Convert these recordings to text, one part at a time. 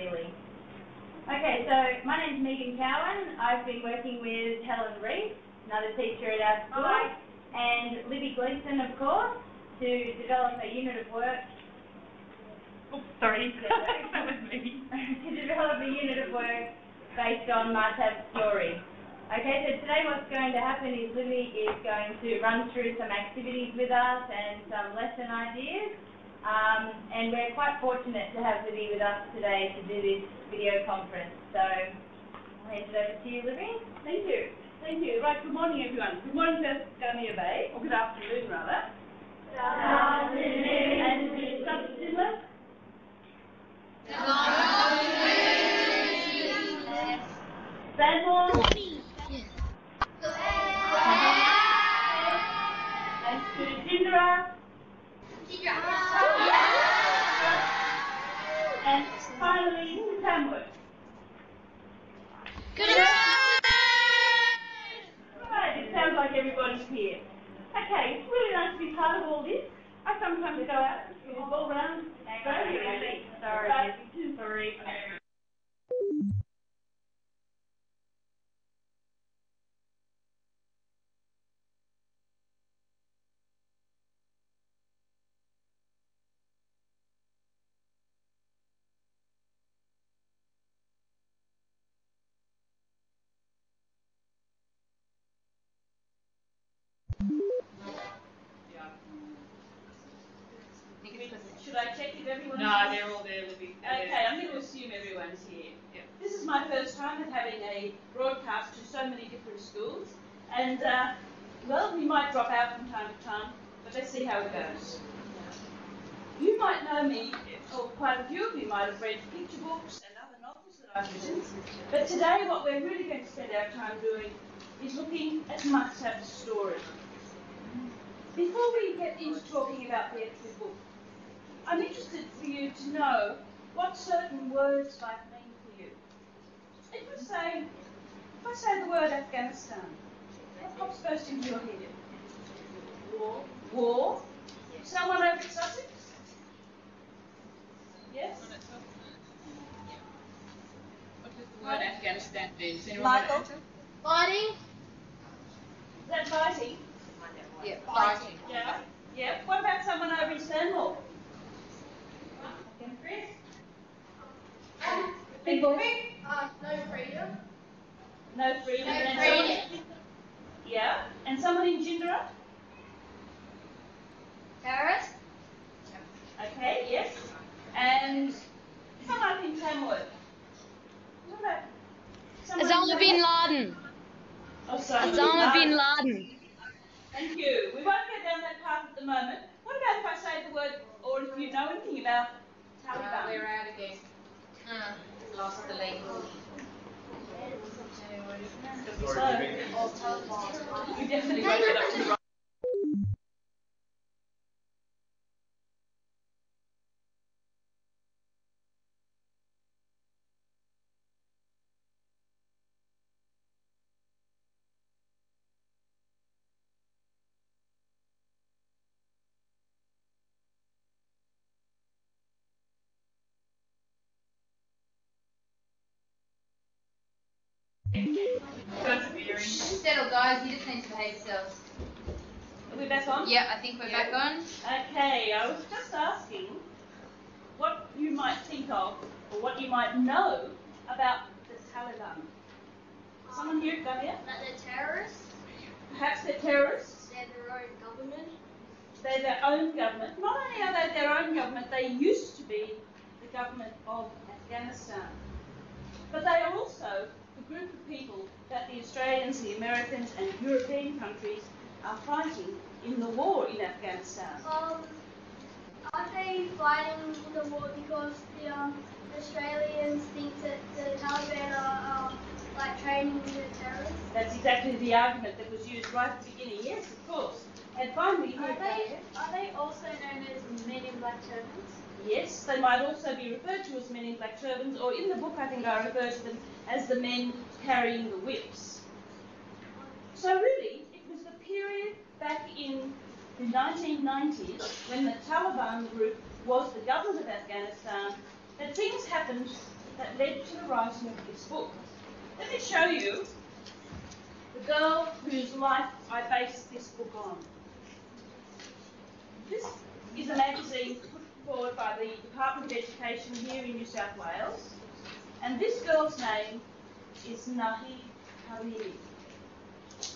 clearly. Okay, so my name's Megan Cowan. I've been working with Helen Reese, another teacher at our school, and Libby Gleeson, of course, to develop a unit of work. Oops, sorry. That was me. To develop a unit of work based on Mahtab's story. Okay, so today what's going to happen is Libby is going to run through some activities with us and some lesson ideas. And we're quite fortunate to have Libby with us today to do this video conference. So I'll hand it over to you, Libby. Thank you. Thank you. Right, good morning, everyone. Good morning to Gardenia Bay, or good afternoon, rather. Good afternoon. And to Sutherland. Good afternoon. Sandhorn. Yes. And to Jindra. And finally, Tamworth. Good afternoon. Right, it sounds like everybody's here. Okay, it's really nice to be part of all this. I sometimes go out and do all round. Sorry. Should I check if everyone's here? No, they're all there, Libby. Okay, I'm going to assume everyone's here. Yep. This is my first time of having a broadcast to so many different schools, and well, we might drop out from time to time, but let's see how it goes. You might know me, or quite a few of you might have read picture books and other novels that I've written, but today what we're really going to spend our time doing is looking at Mahtab's story. Before we get into talking about the actual book, I'm interested for you to know what certain words might mean for you. If I say the word Afghanistan, what pops first into your head? War. War? Someone over at Sussex? Yes? What does the word Afghanistan mean? Does anyone Michael? want to answer? Fighting. Is that fighting? Yeah, fighting. Yeah. Yeah. What about someone over in Stanmore? Chris? Big boy? No freedom. No freedom. No And freedom. someone- Yeah. And someone in Jindra? Terrorist. Okay, yes. And someone up in Tamworth? What about someone in Osama bin Laden. Oh, sorry. Osama bin Laden. Thank you. We won't go down that path at the moment. What about if I say the word, or if you know anything about Taliban? We're out again. Lost the lead. So, we definitely won't get up to the right. Settle, guys. You just need to behave yourselves. Are we back on? Yeah, I think we're back on. Okay, I was just asking what you might think of, or what you might know about the Taliban. Someone here at Gambia? That they're terrorists. Perhaps they're terrorists. They're their own government. They're their own government. Not only are they their own government, they used to be the government of Afghanistan. But they are also the group of people that the Australians, the Americans and European countries are fighting in the war in Afghanistan. Are they fighting the war because the Australians think that the Taliban are like training the terrorists? That's exactly the argument that was used right at the beginning. Yes, of course. And finally, Are they also known as men in black turbans? yes, they might also be referred to as men in black turbans, or in the book I think I refer to them as the men carrying the whips. So really, it was the period back in the 1990s when the Taliban group was the government of Afghanistan that things happened that led to the writing of this book. Let me show you the girl whose life I based this book on. This is a magazine put forward by the Department of Education here in New South Wales, and this girl's name is Mahtab.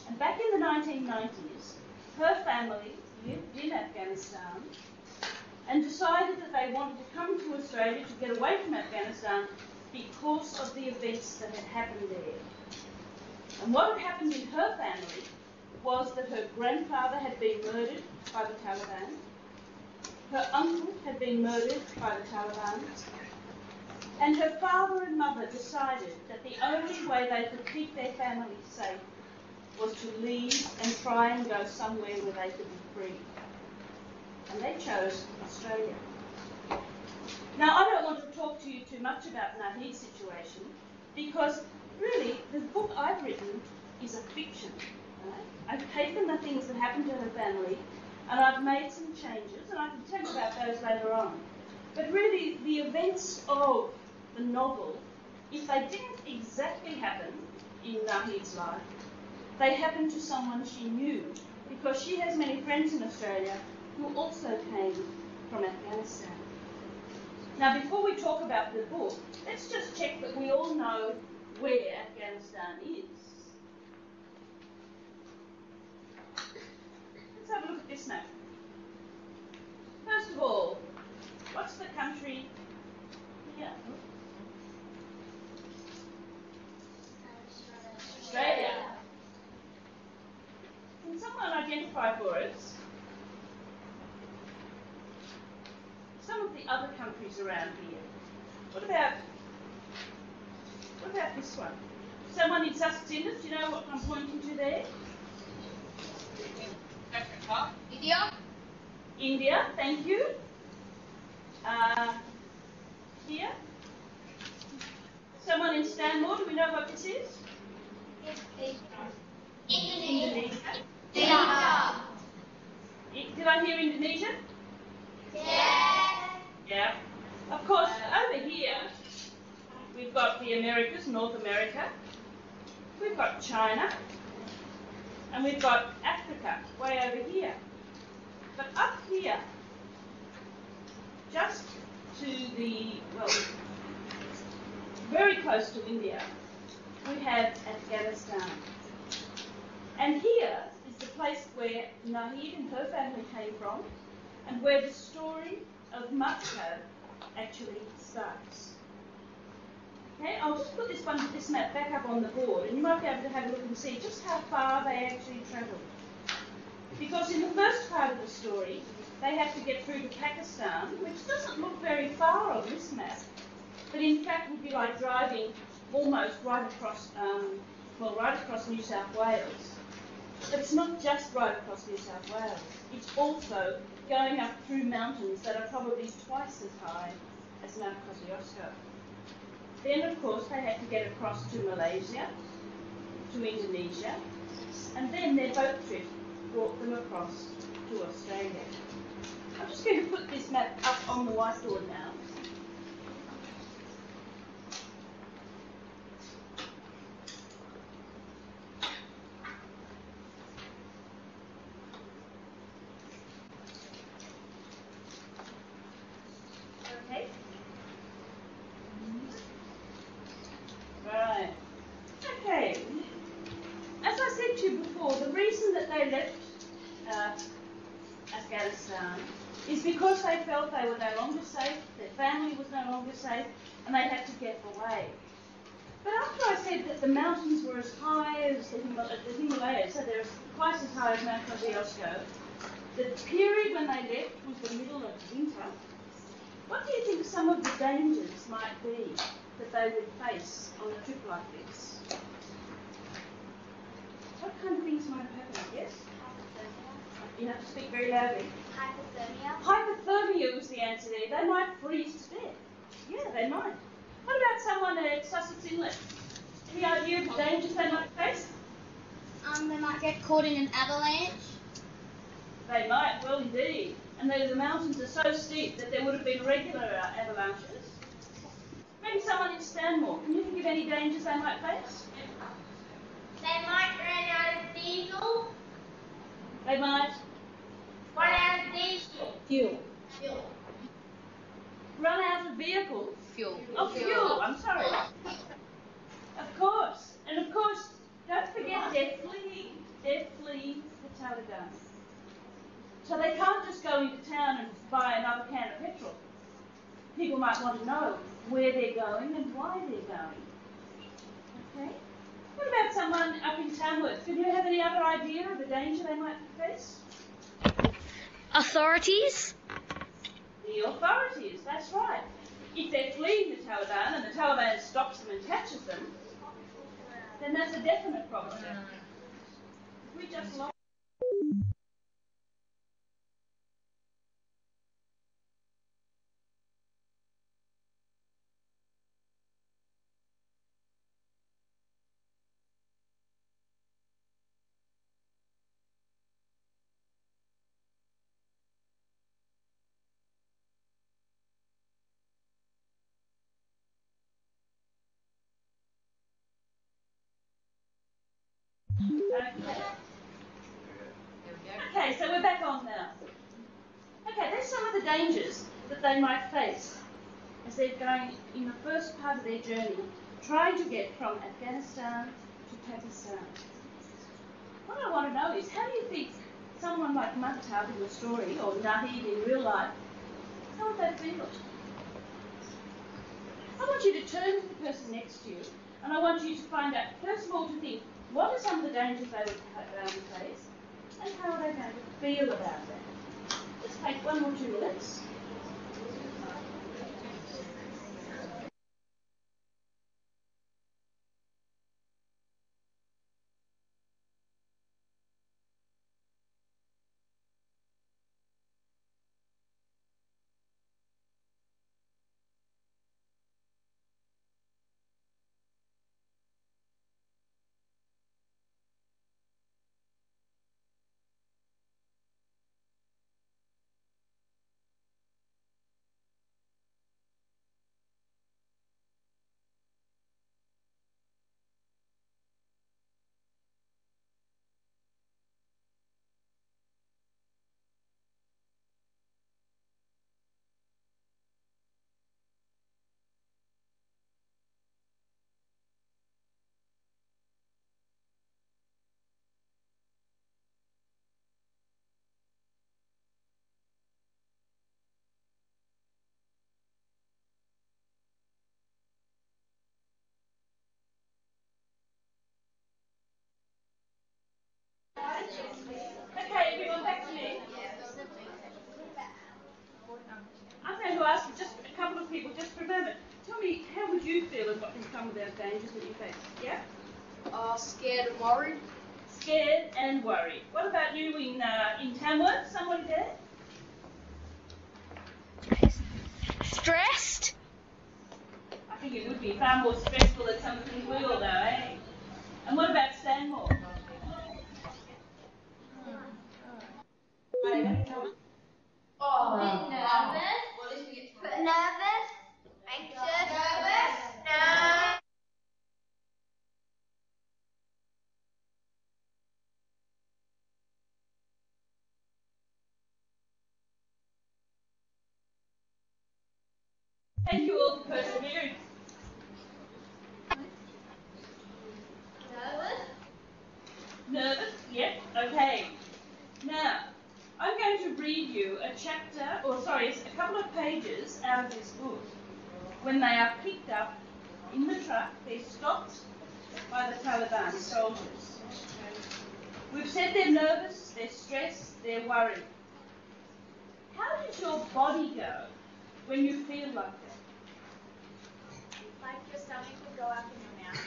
And back in the 1990s, her family lived in Afghanistan and decided that they wanted to come to Australia to get away from Afghanistan because of the events that had happened there. And what had happened in her family was that her grandfather had been murdered by the Taliban, her uncle had been murdered by the Taliban, and her father and mother decided that the only way they could keep their family safe was to leave and try and go somewhere where they could be free. And they chose Australia. Now, I don't want to talk to you too much about Mahtab's situation because really the book I've written is a fiction. Right? I've taken the things that happened to her family and I've made some changes, and I can tell you about those later on. But really, the events of the novel, if they didn't exactly happen in Mahtab's life, they happened to someone she knew, because she has many friends in Australia who also came from Afghanistan. Now, before we talk about the book, let's just check that we all know where Afghanistan is. Let's have a look at this map. First of all, what's the country here? Australia. Can someone identify for us some of the other countries around here? What about this one? Someone in Sussex Inlet, do you know what I'm pointing to there? Africa. India. India, thank you. Here. Someone in Stanmore, do we know what this is? Indonesia. Yeah. Did I hear Indonesia? Yeah. Yeah. Of course, over here, we've got the Americas, North America. We've got China. And we've got Africa, way over here. But up here, just to the, well, very close to India, we have Afghanistan. And here is the place where Mahtab and her family came from, and where the story of Mahtab actually starts. Okay, I'll just put this map back up on the board, and you might be able to have a look and see just how far they actually travelled. Because in the first part of the story, they have to get through to Pakistan, which doesn't look very far on this map, but in fact would be like driving almost right across New South Wales. But it's not just right across New South Wales. It's also going up through mountains that are probably twice as high as Mount Kosciuszko. Then, of course, they had to get across to Malaysia, to Indonesia, and then their boat trip brought them across to Australia. I'm just going to put this map up on the whiteboard now. Okay. Right. Okay. As I said to you before, the reason that they left Afghanistan is because they felt they were no longer safe, their family was no longer safe, and they had to get away. But after I said that the mountains were as high as the Himalayas, so they're twice as high as Mount Kosciuszko, the period when they left was the middle of winter. What do you think some of the dangers might be that they would face on a trip like this? What kind of things might happen, yes? You have to speak very loudly. Hypothermia. Hypothermia was the answer there. They might freeze to death. Yeah, they might. What about someone at Sussex Inlet? Any idea of the dangers they might face? They might get caught in an avalanche. They might, well indeed. And the mountains are so steep that there would have been regular avalanches. Maybe someone in Stanmore, can you think of any dangers they might face? They might run out of diesel. They might Run out of diesel. Fuel. run out of vehicles. Fuel. Of fuel, I'm sorry. Of course. And of course, don't forget they're fleeing. They're fleeing the Taliban. So they can't just go into town and buy another can of petrol. People might want to know where they're going and why they're going. Okay? What about someone up in Tamworth? Do you have any other idea of the danger they might face? Authorities? The authorities, that's right. If they're fleeing the Taliban and the Taliban stops them and catches them, then that's a definite problem. If we just lost... Okay, so we're back on now. Okay, there's some of the dangers that they might face as they're going in the first part of their journey, trying to get from Afghanistan to Pakistan. What I want to know is, how do you think someone like Mahtab in the story, or Nahid in real life, how would they feel? I want you to turn to the person next to you, and I want you to find out, first of all, to think, what are some of the dangers they would face, and how are they going to feel about that? Just take 1 or 2 minutes. Okay, everyone, back to me. I'm going to ask just a couple of people, just for a moment. Tell me, how would you feel and what can come without dangers that you face? Yeah? Scared and worried. Scared and worried. What about you in Tamworth? Somebody there? Stressed? I think it would be far more stressful than some of the things we all know, eh? And what about Stanmore? Nervous. Anxious. No. Thank you all for persevering. Nervous? Yep. Okay. Now, I'm going to read you a chapter, it's a couple of pages out of this book. When they are picked up in the truck, they're stopped by the Taliban soldiers. We've said they're nervous, they're stressed, they're worried. How does your body go when you feel like that? Like your stomach would go up in your mouth.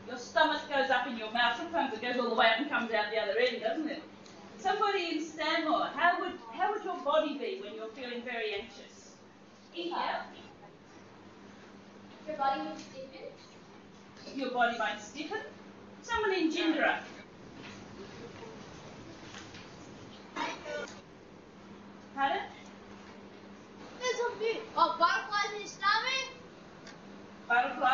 Your stomach goes up in your mouth. Sometimes it goes all the way up and comes out the other end, doesn't it? Somebody in Stanmore, how would your body be when you're feeling very anxious? Yeah. Your body would stiffen. Your body might stiffen. Someone in Jindra. Pardon? There's a few. Oh, butterflies in your stomach. Butterflies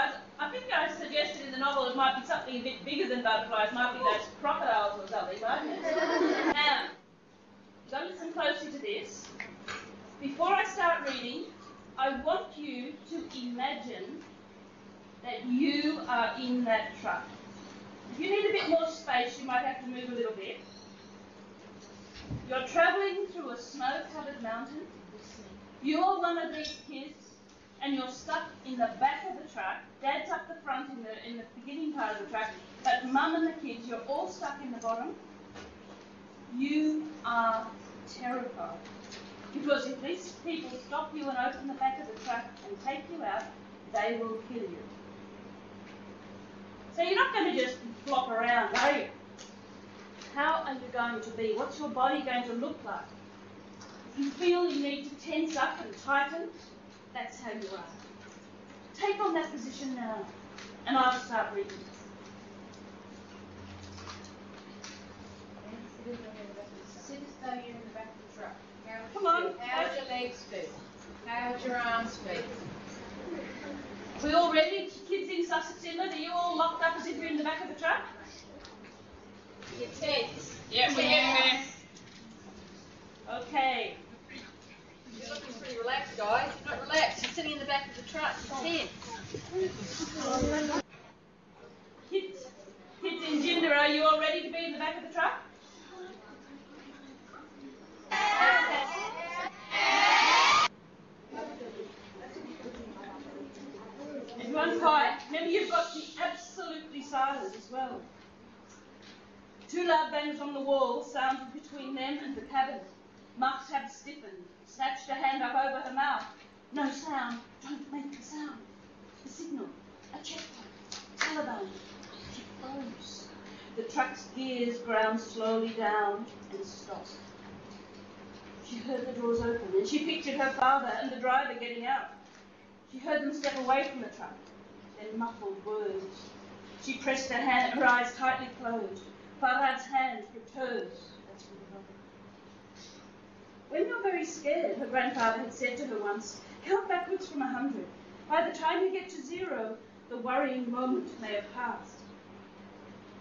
might be something a bit bigger than butterflies, might be those crocodiles or something, mightn't it? Now, don't listen closely to this. Before I start reading, I want you to imagine that you are in that truck. If you need a bit more space, you might have to move a little bit. You're travelling through a snow-covered mountain. You're one of these kids, and you're stuck in the back of the truck. Dad's up the front in the beginning part of the truck, but Mum and the kids, you're all stuck in the bottom. You are terrified. Because if these people stop you and open the back of the truck and take you out, they will kill you. So you're not going to just flop around, are you? How are you going to be? What's your body going to look like? If you feel you need to tense up and tighten, that's how you are. Take on that position now, and I'll start reading. Sit as though you're in the back of the truck. Come on. How would your legs feel? How would your arms feel? We all ready? Kids in Sussex Inlet, are you all locked up as if you're in the back of the truck? Your tense. Yep, we're getting there. Okay. You're looking pretty relaxed, guys. You're not relaxed. You're sitting in the back of the truck. You're tense. Kids in gender, are you all ready to be in the back of the truck? Everyone quiet. Remember, you've got to be absolutely silent as well. Two loud bangs on the wall sounded between them and the cabin. Mahtab stiffened, snatched a hand up over her mouth. No sound. Don't make a sound. A signal. A checkpoint. Taliban. She froze. The truck's gears ground slowly down and stopped. She heard the doors open and she pictured her father and the driver getting out. She heard them step away from the truck, then muffled words. She pressed her eyes tightly closed. Farhad's hand gripped hers. That's what it was. When you're very scared, her grandfather had said to her once, count backwards from 100. By the time you get to 0, the worrying moment may have passed.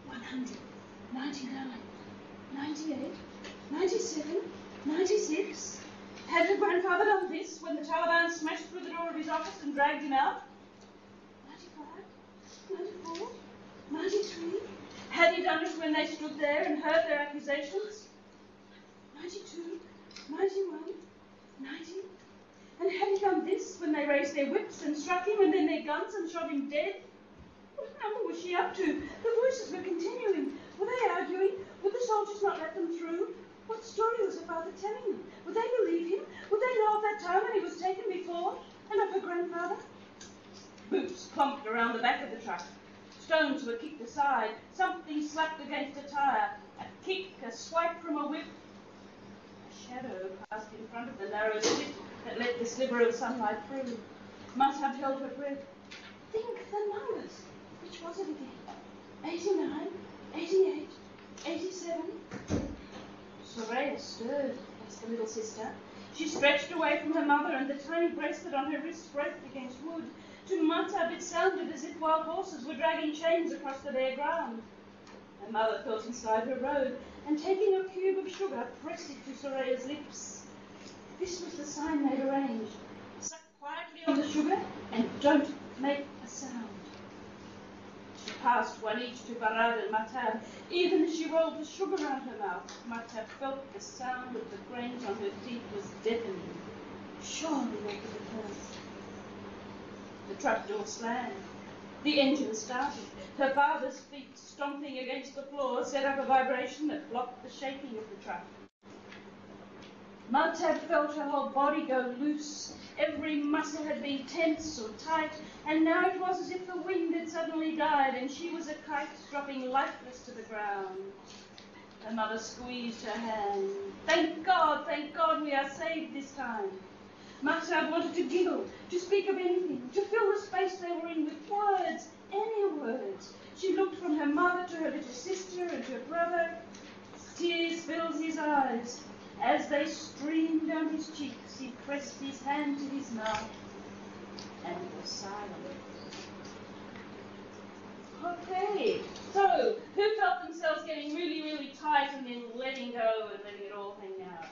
100, 99, 98, 97, 96. Had her grandfather done this when the Taliban smashed through the door of his office and dragged him out? 95, 94, 93. Had he done it when they stood there and heard their accusations? 92, 91, 90. And had he done this when they raised their whips and struck him and then their guns and shot him dead? What number was she up to? The voices were continuing. Were they arguing? Would the soldiers not let them through? What story was her father telling them? Would they believe him? Would they know of that time when he was taken before? And of her grandfather? Boots clomped around the back of the truck. Stones were kicked aside. Something slapped against a tyre. A kick, a swipe from a whip. A shadow passed in front of the narrow slit that let the sliver of sunlight through. Mahtab held her breath. Think the numbers. Which was it again? 89, 88, 87. Soraya stirred, asked the little sister. She stretched away from her mother, and the tiny bracelet on her wrist scraped against wood. To Mahtab it sounded as if wild horses were dragging chains across the bare ground. Her mother felt inside her robe, and taking a cube of sugar, pressed it to Soraya's lips. This was the sign they'd arranged. Suck quietly on the sugar, and don't make a sound. She passed one each to Farhad and Mahtab. Even as she rolled the sugar around her mouth, Mahtab felt the sound of the grains on her teeth was deafening. Surely they could have heard. The truck door slammed. The engine started. Her father's feet stomping against the floor set up a vibration that blocked the shaking of the truck. Mahtab felt her whole body go loose. Every muscle had been tense or tight, and now it was as if the wind had suddenly died and she was a kite dropping lifeless to the ground. Her mother squeezed her hand. Thank God, we are saved this time. Mahtab wanted to giggle, to speak of anything, to fill the space they were in with words, any words. She looked from her mother to her little sister and her brother. Tears filled his eyes. As they streamed down his cheeks, he pressed his hand to his mouth and was silent. Okay, getting really, really tight and then letting go and letting it all hang out.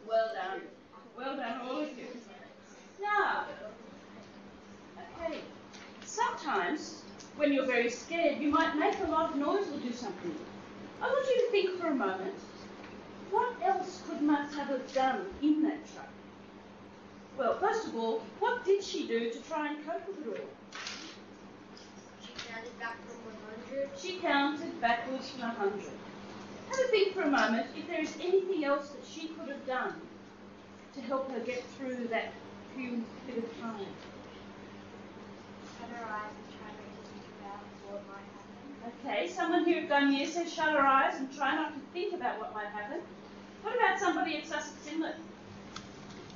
Well done. Well done, all of you. Now, okay, sometimes when you're very scared, you might make a lot of noise or do something. I want you to think for a moment, what else could Mahtab have done in that truck? Well, first of all, what did she do to try and cope with it all? She counted back from 100. She counted backwards from 100. Have a think for a moment if there is anything else that she could have done to help her get through that few bit of time. Shut her eyes and try not to think about what might happen. Okay, someone here at Gunyear says shut her eyes and try not to think about what might happen. What about somebody at Sussex Inlet?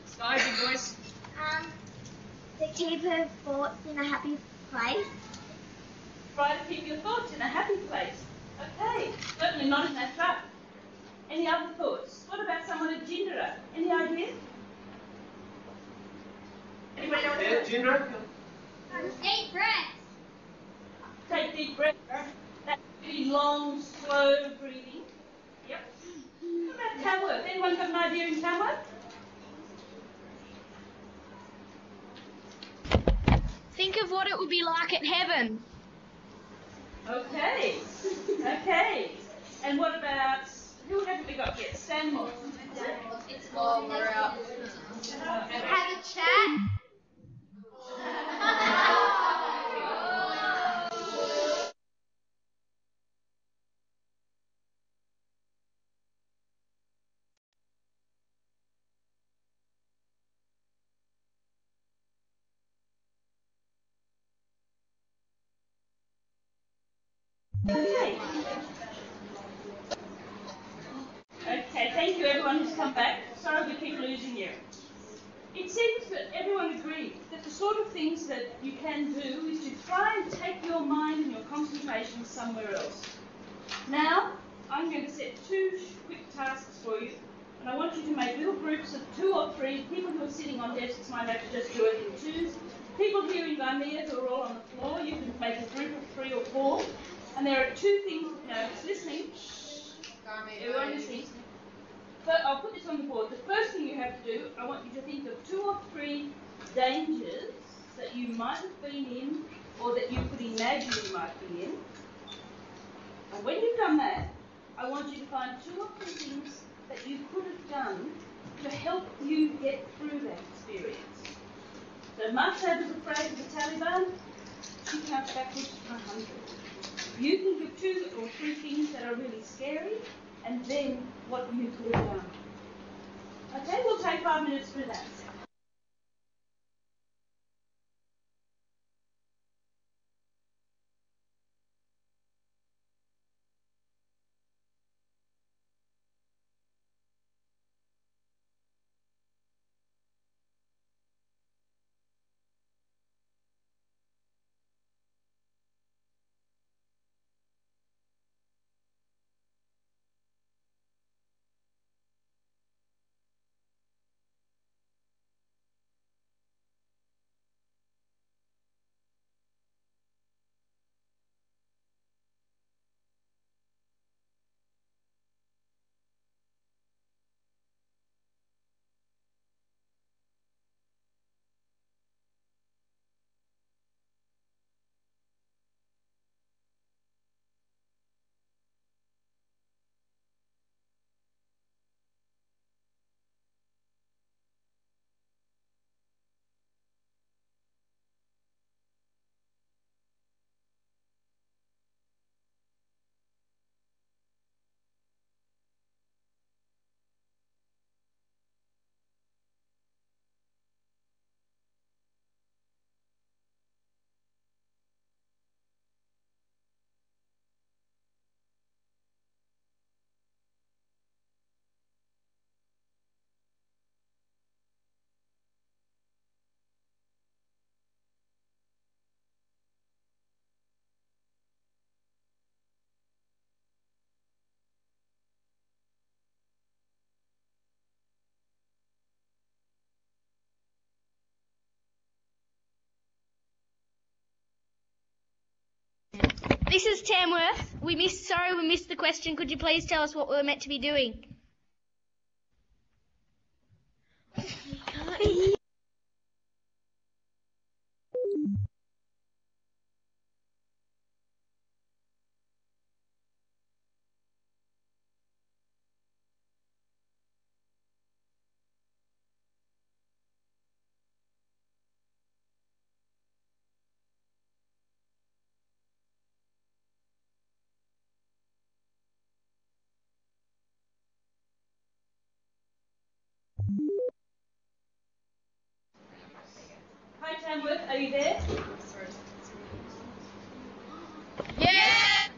Sky, big voice. To keep her thoughts in a happy place. Try to keep your thoughts in a happy place. Okay, certainly not in that truck. Any other thoughts? What about someone at Jindera? Any ideas? Anybody know what to do? Jindra? Deep breaths. Take deep breath. That's really long, slow breathing. Yep. What about Tamworth? Anyone got an idea in Tamworth? Think of what it would be like at heaven. Okay. Okay. And what about, who haven't we got yet? Stanmore. Oh, we're out. Have a chat. Okay. Okay, thank you everyone who's come back. Sorry we keep losing you. It seems that everyone agrees that the sort of things that you can do is to try and take your mind and your concentration somewhere else. Now, I'm going to set two quick tasks for you, and I want you to make little groups of 2 or 3. People who are sitting on desks might have to just do it in twos. People here in Gymea who are all on the floor, you can make a group of 3 or 4. And there are 2 things, now it's listening. Everyone listening. But I'll put this on the board. The first thing you have to do, I want you to think of 2 or 3 dangers that you might have been in or that you could imagine you might be in. And when you've done that, I want you to find 2 or 3 things that you could have done to help you get through that experience. So Mahtab is afraid of the Taliban. She counts backwards to 100. You think of 2 or 3 things that are really scary, and then what you could have done. Okay, we'll take 5 minutes for that. This is Tamworth. We missed the question. Could you please tell us what we were meant to be doing? Hi Tamworth, are you there? Yeah.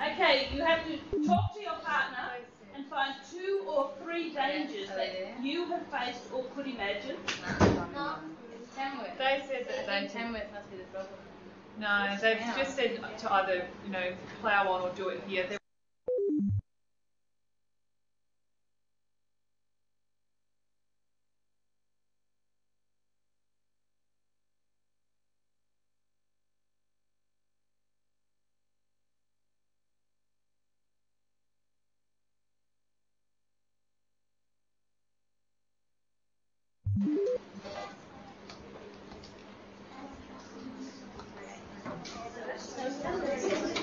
Okay, you have to talk to your partner and find 2 or 3 dangers that you have faced or could imagine. No. Tamworth. They said that they Tamworth must be the problem. no, they've just said to either, plough on or do it here.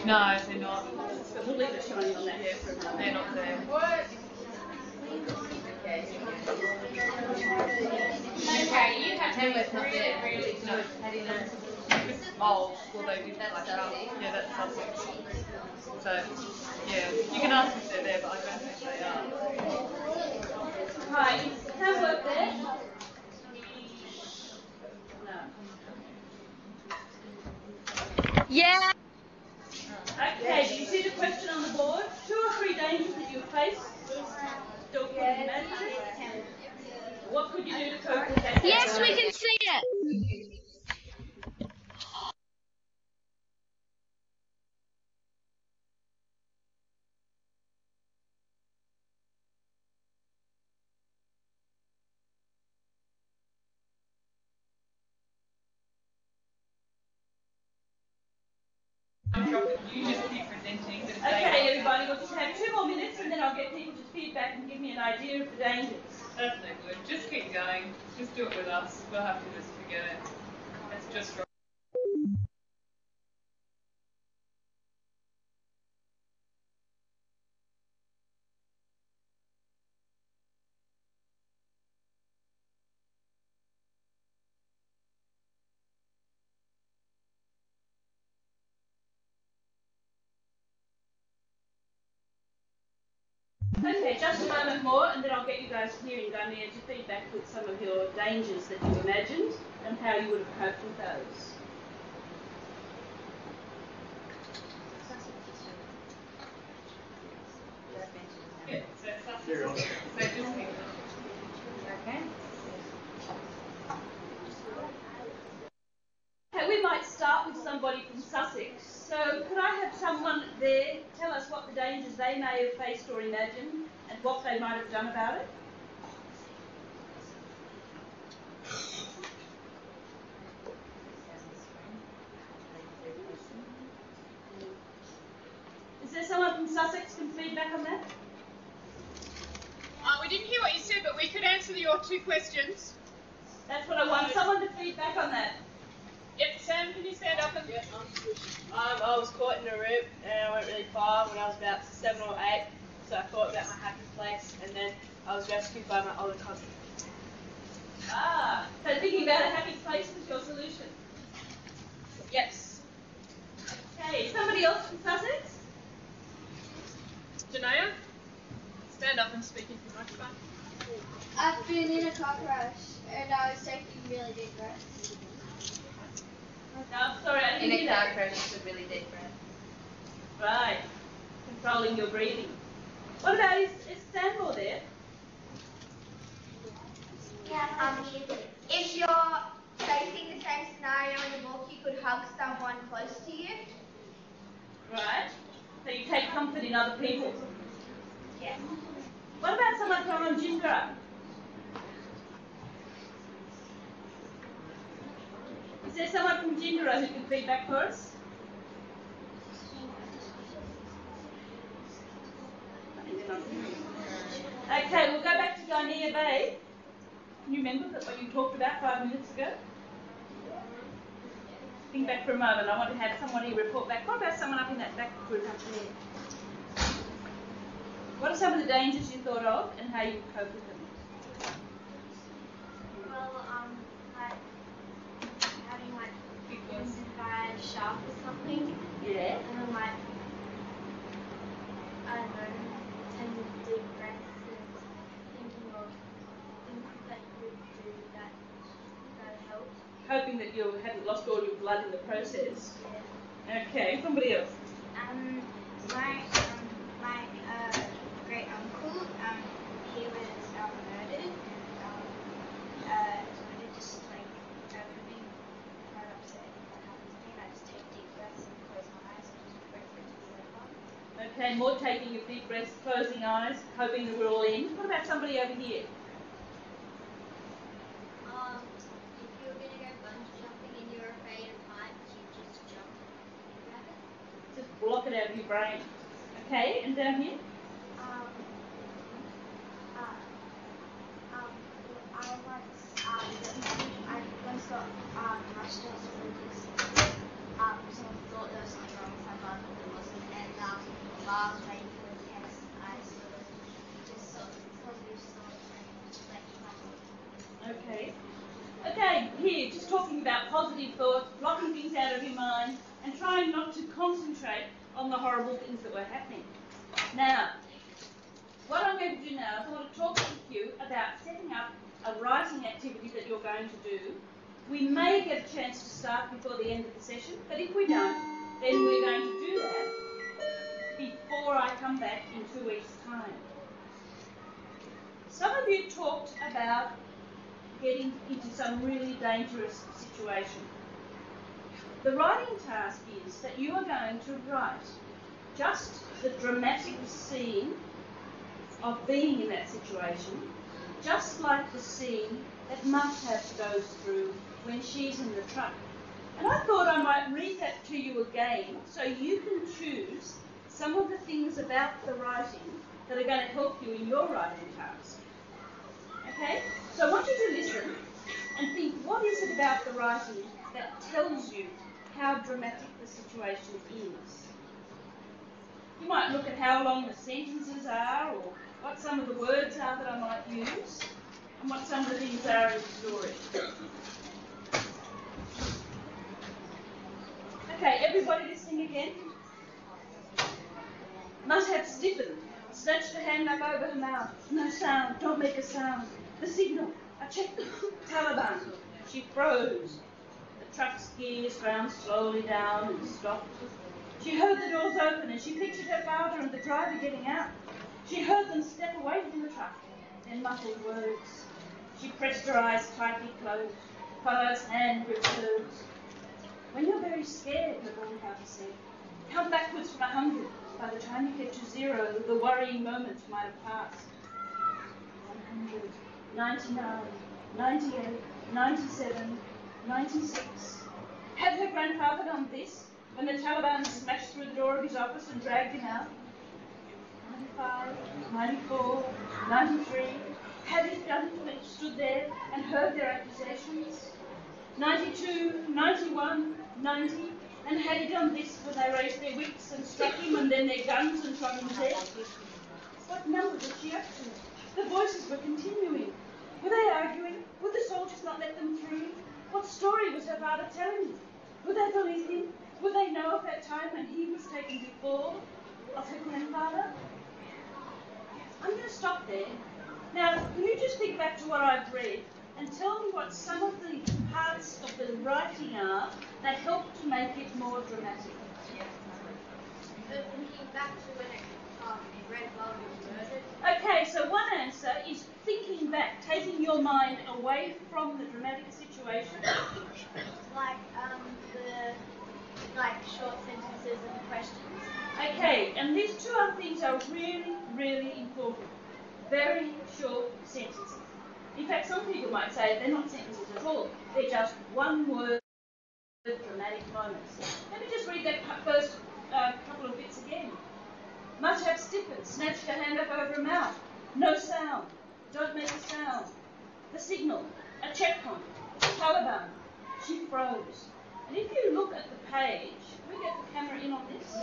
No, they're not. We'll leave it shining on that hair for a moment. They're not there. What? Okay, you have Tamworth not there. No. How do you know? Oh, well they did That's like Sussex. Yeah, that's Sussex. So, yeah, you can ask if they're there, but I don't think they are. Hi, is Tamworth there? No. Yeah. Okay, do you see the question on the board? 2 or 3 dangers that you face? Still could imagine? What could you do to cope with that? Yes, we can see it. You just keep presenting. Okay, everybody, we'll just have 2 more minutes and then I'll get people to feedback and give me an idea of the dangers. That's no good. Just keep going. Just do it with us. We'll have to just forget it. It's just right. Okay, just a moment more and then I'll get you guys here in Ghanaian to feedback with some of your dangers that you imagined and how you would have coped with those. Yeah, so Sussex. So just keep Okay. Okay, we might start with somebody from Sussex. So could I have someone there tell us what the dangers they may have faced or imagined and what they might have done about it? Is there someone from Sussex who can feedback on that? We didn't hear what you said, but we could answer your 2 questions. That's what I want, someone to feedback on that. Yep, Sam, can you stand up and... I was caught in a room and I went really far when I was about 7 or 8, so I thought about my happy place and then I was rescued by my older cousin. Ah, so thinking about a happy place was your solution? Yes. Okay, somebody else from Sussex? Janaea, stand up and speak into the microphone. I've been in a car crash and I was taking really deep breaths. No, I'm sorry, I didn't In hear a car that. crash, it's a really deep breath. Right, controlling your breathing. What about, is Stanmore there? Yeah, if you're facing the same scenario in the book, you could hug someone close to you. Right, so you take comfort in other people. Yeah. What about someone from Gindra? Is there someone from Gindra who can feedback for us? Dear babe, can you remember what you talked about 5 minutes ago? Think back for a moment. I want to have somebody report back. What about someone up in that back group up there? What are some of the dangers you thought of and how you cope with them? Well, like having like things inside sharp or something. Yeah. And then like, I don't know, taking deep breaths and thinking of things that you could do that help. Hoping that you hadn't lost all your blood in the process. Yeah. Okay, somebody else. My great uncle, he was murdered, and it just like I've been quite upset if that happens to me, and I just take deep breaths and close my eyes and just wait for it to be over. Okay, more taking of deep breaths, closing eyes, hoping that we're all in. What about somebody over here? If you're gonna go bungee jumping and you're afraid of heights, you just jump and think about it. Just block it out of your brain. Okay, and down here? I once got rushed to hospital because someone thought there was something wrong with my blood, but there wasn't. And while I was waiting for the test, I sort of just saw positive thoughts and like my Okay. Okay, here, just talking about positive thoughts, blocking things out of your mind, and trying not to concentrate on the horrible things that were happening. Now, what I'm going to do now is I want to talk with you about setting up a writing activity that you're going to do. We may get a chance to start before the end of the session, but if we don't, then we're going to do that before I come back in 2 weeks' time. Some of you talked about getting into some really dangerous situation. The writing task is that you are going to write just the dramatic scene of being in that situation, just like the scene that Mahtab goes through when she's in the truck. And I thought I might read that to you again so you can choose some of the things about the writing that are going to help you in your writing task. Okay? So I want you to listen and think, what is it about the writing that tells you how dramatic the situation is? You might look at how long the sentences are, or what some of the words are that I might use, and what some of the things are in the story. Okay, everybody listening again? Mahtab stiffened, snatched her hand up over her mouth. No sound, don't make a sound. The signal, I checked it. Taliban. She froze. The truck's gears ground slowly down and stopped. She heard the doors open and she pictured her father and the driver getting out. She heard them step away from the truck, then muffled words. She pressed her eyes tightly closed. Father's hand gripped hers. When you're very scared, her grandfather said, count backwards from 100. By the time you get to 0, the worrying moments might have passed. 100, 99, 98, 97, 96. Had her grandfather done this when the Taliban smashed through the door of his office and dragged him out? 95, 94, 93. Had he done it when he stood there and heard their accusations? 92, 91, 90. And had he done this when they raised their whips and struck him and then their guns and shot him dead? What number was she up to? The voices were continuing. Were they arguing? Would the soldiers not let them through? What story was her father telling them? Would they believe him? Would they know of that time when he was taken before of her grandfather? I'm going to stop there. Now, can you just think back to what I've read and tell me what some of the parts of the writing are that help to make it more dramatic? Thinking back to when it read while it was murdered. Okay, so one answer is thinking back, taking your mind away from the dramatic situation. Like the short sentences and questions. Okay, and these two other things are really, really important. Very short sentences. In fact, some people might say they're not sentences at all. They're just one word dramatic moments. Let me just read that first couple of bits again. Mahtab stiffened, snatched her hand up over her mouth. No sound. don't make a sound. The signal, a checkpoint, Taliban, she froze. And if you look at the page, can we get the camera in on this?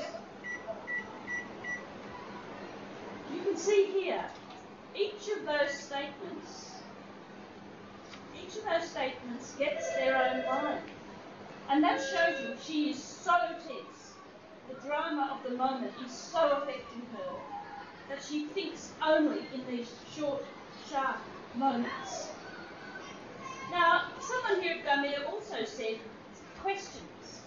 You can see here, each of those statements gets their own line. And that shows you she is so tense. The drama of the moment is so affecting her that she thinks only in these short, sharp moments. Now, someone here at Gambia also said questions.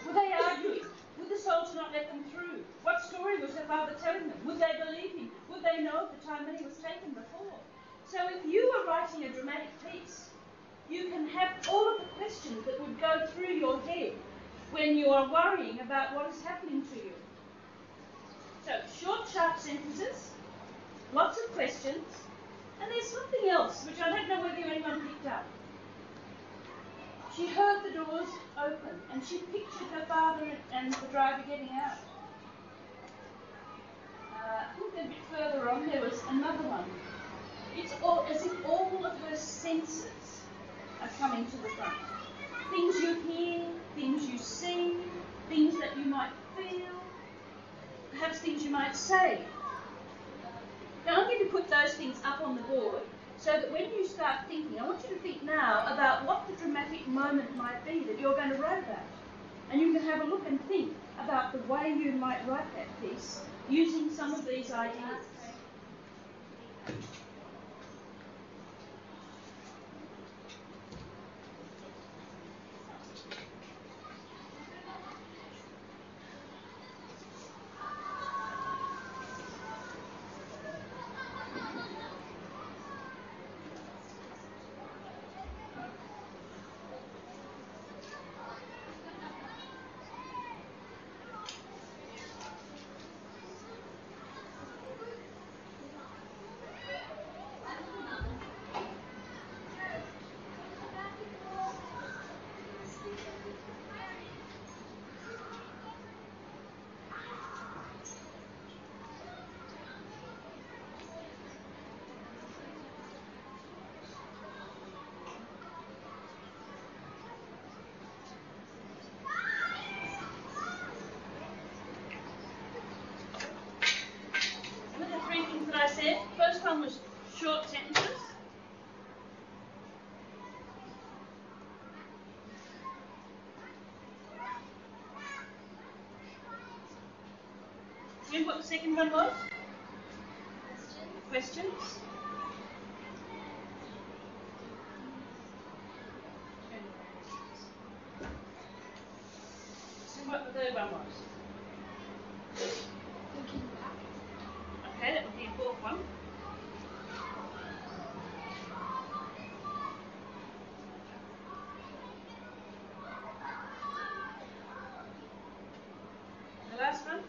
Were they arguing? Would the soldier not let them through? What story was her father telling them? Would they believe him? Would they know at the time when he was taken before? So if you are writing a dramatic piece, you can have all of the questions that would go through your head when you are worrying about what is happening to you. So short, sharp sentences, lots of questions, and there's something else which I don't know whether anyone picked up. She heard the doors open and she pictured her father and the driver getting out. I think a bit further on there was another one. It's all as if all of her senses are coming to the front. Things you hear, things you see, things that you might feel, perhaps things you might say. Now I'm going to put those things up on the board so that when you start thinking, I want you to think now about what the dramatic moment might be that you're going to write about. And you can have a look and think about the way you might write that piece using some of these ideas. First one was short sentences. Do you know what the second one was? Questions. And what the third one was? Okay, that would be the fourth one. The last one?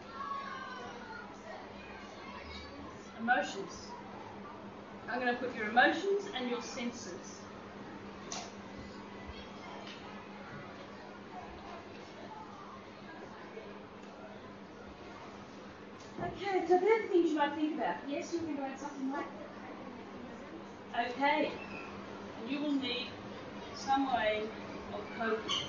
Emotions. I'm going to put your emotions and your senses. Okay, so they're the things you might think about. Yes, you can write something like that. Okay, and you will need some way of coping.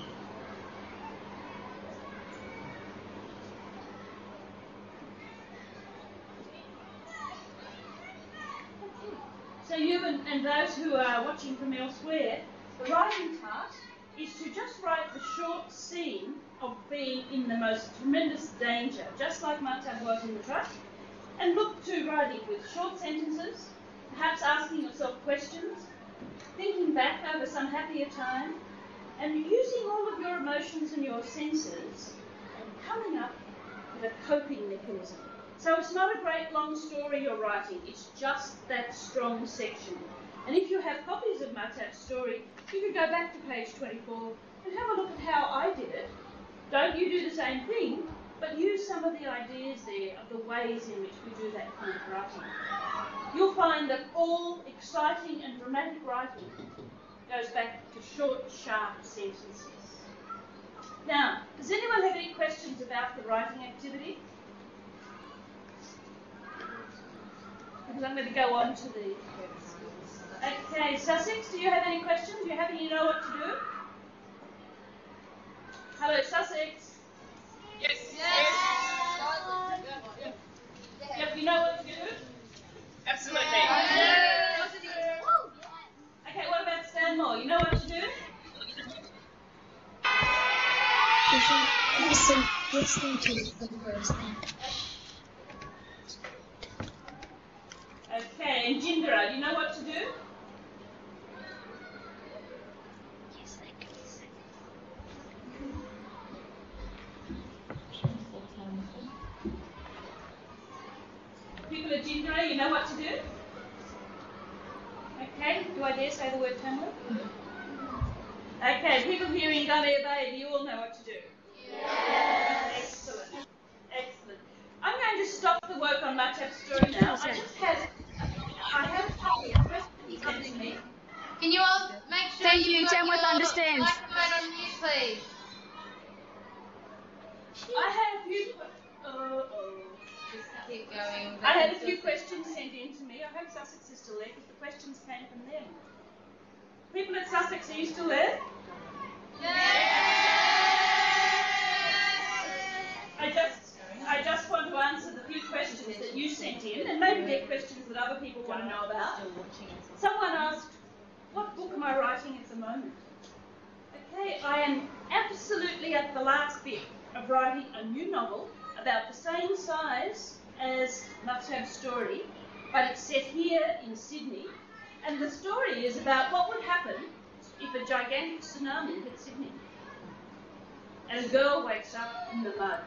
So you and those who are watching from elsewhere, the writing task is to just write the short scene of being in the most tremendous danger, just like Mahtab was in the truck, and look to writing with short sentences, perhaps asking yourself questions, thinking back over some happier time, and using all of your emotions and your senses and coming up with a coping mechanism. So it's not a great long story you're writing, it's just that strong section. And if you have copies of Mahtab's story, you can go back to page 24 and have a look at how I did it. Don't you do the same thing, but use some of the ideas there of the ways in which we do that kind of writing. You'll find that all exciting and dramatic writing goes back to short, sharp sentences. Now, does anyone have any questions about the writing activity? because I'm going to go on to the... Okay, Sussex, do you have any questions? Do you have any know what to do? Hello, Sussex. Yes. Yep, you know what to do? Absolutely. Okay, what about Stanmore? You know what to do? Listen to the words. Okay, and Jindra, do you know what to do? People at Jindra, you know what to do? Okay, do I dare say the word Tamil? Okay, people here in Gambia Bay, do you all know what to do? Yes. Excellent. Excellent. I'm going to stop the work on Mahtab's story now. I have a copy of questions sent to me. Can you all make sure Thank you, you've got Tamworth your understands. microphone on mute, please? I had a few... Just keep going. I had a few questions sent in to me. I hope Sussex is still there because the questions came from them. People at Sussex, are you still there? I just want to answer the few questions that you sent in, and maybe they're questions that other people want to know about. Someone asked, what book am I writing at the moment? Okay, I am absolutely at the last bit of writing a new novel about the same size as Mahtab's story, but it's set here in Sydney, and the story is about what would happen if a gigantic tsunami hit Sydney. And a girl wakes up in the mud.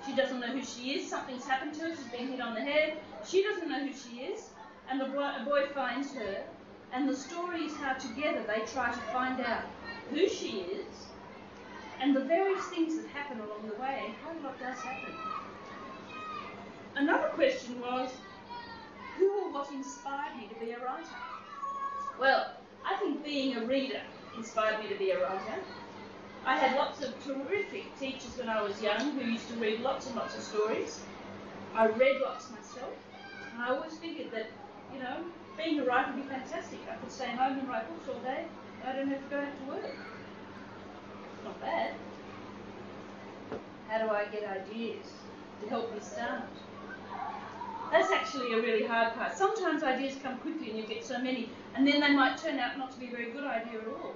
She doesn't know who she is, something's happened to her, she's been hit on the head, she doesn't know who she is, and a boy finds her, and the story is how together they try to find out who she is, and the various things that happen along the way, and quite a lot does happen. Another question was, who or what inspired me to be a writer? Well, I think being a reader inspired me to be a writer. I had lots of terrific teachers when I was young who used to read lots and lots of stories. I read lots myself, and I always figured that, being a writer would be fantastic. I could stay home and write books all day. I don't have to go out to work. Not bad. How do I get ideas to help me start? That's actually a really hard part. Sometimes ideas come quickly and you get so many, and then they might turn out not to be a very good idea at all.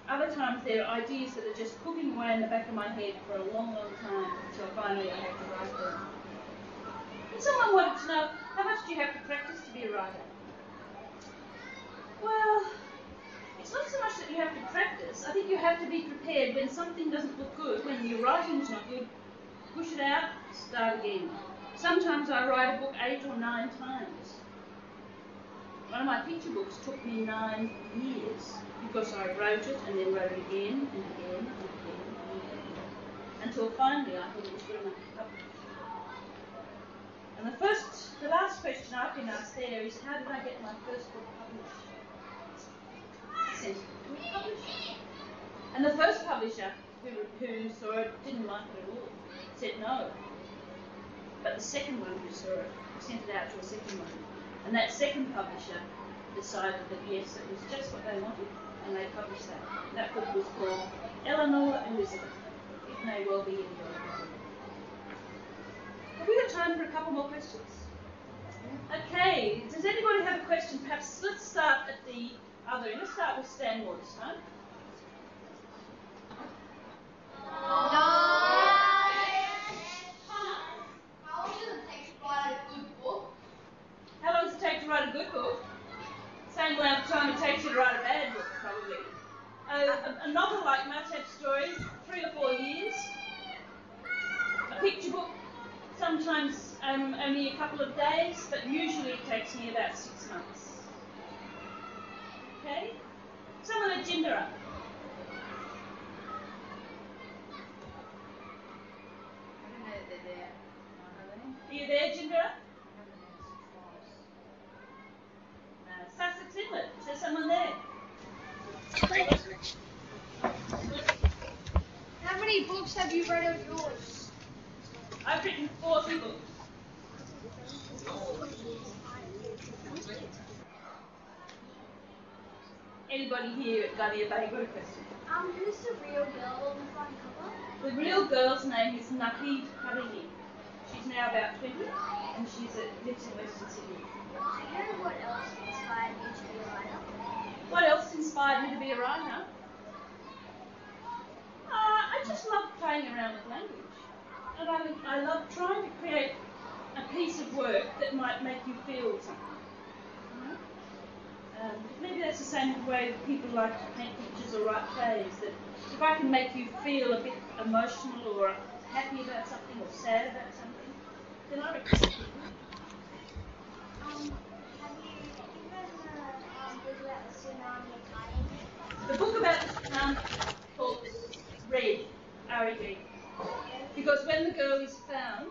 Other times there are ideas that are just cooking away in the back of my head for a long, long time until finally I have to write them. And someone wanted to know, how much do you have to practice to be a writer? Well, it's not so much that you have to practice. I think you have to be prepared when something doesn't look good, when your writing's not good, push it out, start again. Sometimes I write a book 8 or 9 times. One of my picture books took me 9 years because I wrote it and then wrote it again and again and again and again until finally I thought it was good enough to publish. And the last question I've been asked there is, how did I get my first book published? I sent it to a publisher. And the first publisher who saw it didn't like it at all, said no. But the second one who saw it sent it out to a second one. And that second publisher decided that yes, it was just what they wanted, and they published that. That book was called Eleanor Elizabeth. It may well be in your library. Have we got time for a couple more questions? Okay, does anybody have a question? Perhaps let's start at the other end. Let's start with Stanmore this time. How long does it take to write a good book? Same amount of time it takes you to write a bad book, probably. A novel like Mahtab's story, 3 or 4 years. A picture book, sometimes only a couple of days, but usually it takes me about 6 months. Okay? Someone at Jindra. I don't know that they're there. Are you there, Jindra? Sussex Inlet. Is there someone there? How many books have you read of yours? I've written 40 books. Anybody here at Gully Bay got a question? Who's the real girl on the front cover? The real girl's name is Naki Harini. She's now about 20 and lives in Western Sydney. Do you know what else inspired you to be a writer? What else inspired me to be a writer? I just love playing around with language. And I love trying to create a piece of work that might make you feel something. Maybe that's the same way that people like to paint pictures or write plays, that if I can make you feel a bit emotional or happy about something or sad about something, then I reckon it's good. Have you read the book about the tsunami hiding? The book about the tsunami called Red, R-E-D. Because when the girl is found,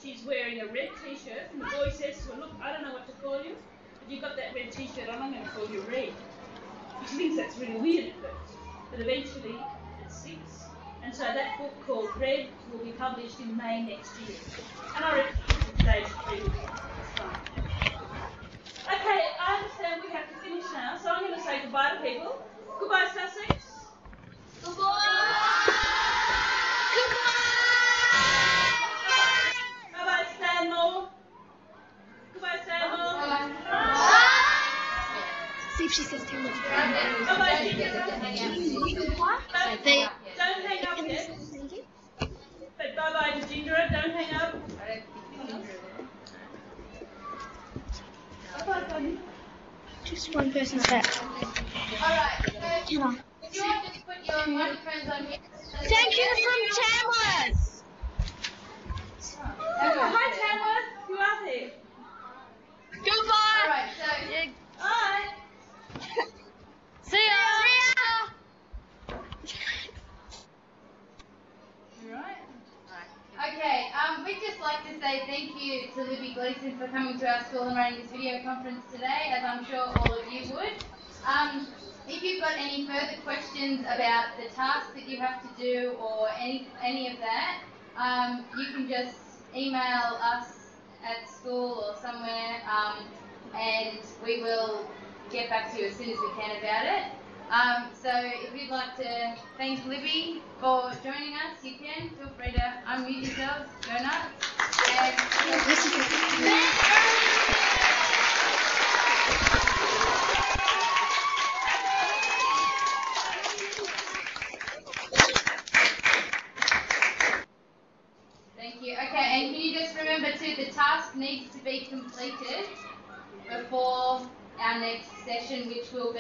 she's wearing a red t-shirt and the boy says to her, look, I don't know what to call you, but you've got that red t-shirt on, I'm going to call you Red. She thinks that's really weird at first, but eventually it sticks. And so that book called Red will be published in May next year. And I reckon it's stage 3 will be fun. Okay, I understand we have to finish now, so I'm going to say goodbye to people. Goodbye, Sussex. Bye-bye, Stanmore. Goodbye, Stanmore. See if she says too much. Bye-bye, Ginger. Don't hang up yet. But bye-bye to Ginger. Don't hang up. Bye-bye, Tony. Just one person's back. Alright, so if you want to just put your microphones on here. Thank you from Tamworth. Hi, Tamworth. You are there. Goodbye. Alright, so Bye. See ya. Alright. Okay, we'd just like to say thank you to Libby Gleeson for coming to our school and running this video conference today, as I'm sure all of you would. If you've got any further questions about the task that you have to do or any of that, you can just email us at school or somewhere, and we will get back to you as soon as we can about it. So if you'd like to thank Libby for joining us, you can. Feel free to unmute yourselves, go nuts. Thank you. Okay, and can you just remember too, the task needs to be completed before our next session, which will be